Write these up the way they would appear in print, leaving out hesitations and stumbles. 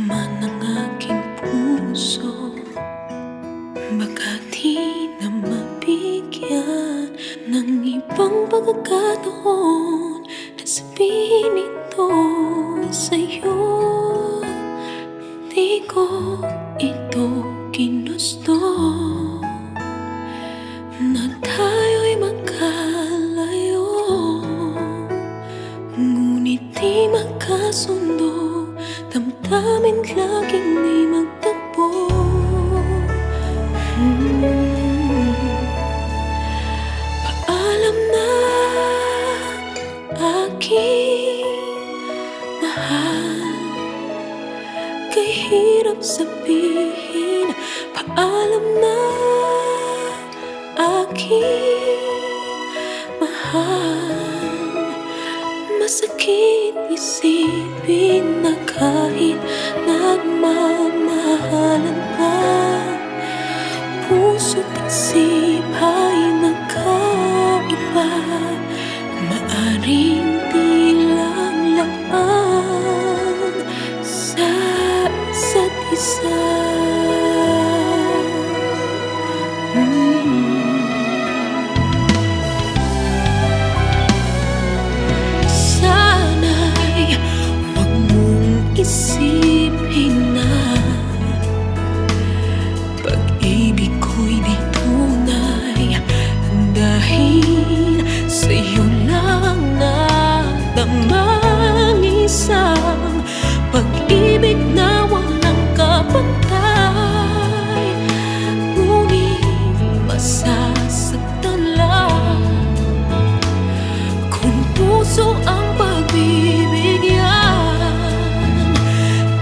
laman ng aking puso. Baka di na mabigyan ng ibang pagkakataon na sabihin ito sa'yo. Di ko ito ginusto na tayo'y magkalayo, ngunit di magkasundo, damdamin laging di magtagpo. Paalam na, aking mahal, kay hirap sabihin. Paalam na, aking mahal, masakit isipin na kahit nagmamahalan pa, puso't isip ay magkaiba. Maaring di lang laman sa isa't isa. Sana'y wag mong isipin na pag-ibig ko'y di tunay dahil sa'yo lang nadamang isang pag-ibig na walang kapantay. Ngunit masasaktan lang kung puso ang pagbibigyan,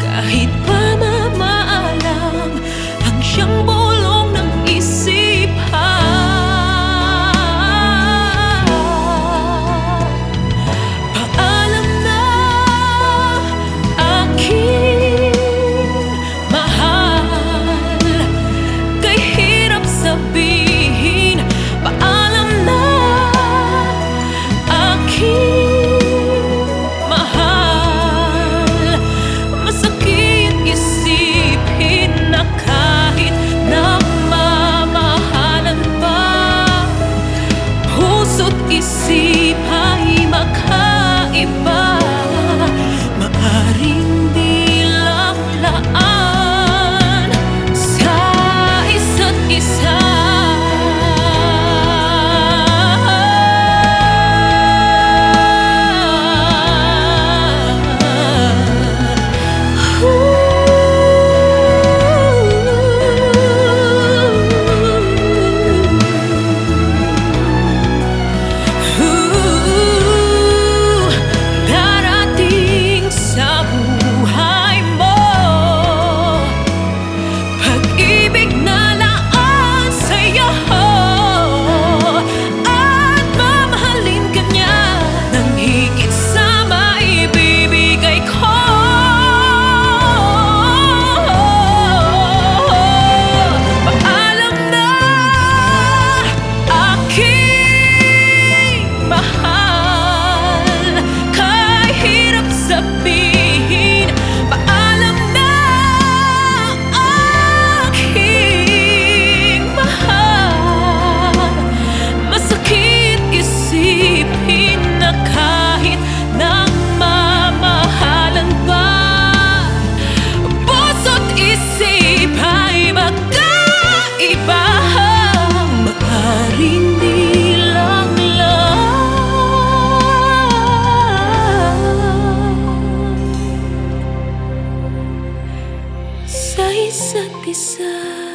kahit pa mamaalam ang siyang bulong ng isipan. Paalam na, aking mahal, kay hirap sabihin. Paalam na, aking mahal, masakit isipin na kahit nagmamahalan pa, puso't isip ay magkaiba. Maaring di lang laan sa isa't isa. Darating sa buhay mo pag-ibig na laan sa'yo, at mamahalin ka niya nang higit sa maibibigay ko. Paalam na, aking mahal, kay hirap sabihin. Paalam na, aking mahal, masakit isipin na kahit nagmamahalan pa, puso't isip ay magkaiba. Maaring di lang sa isa't isa.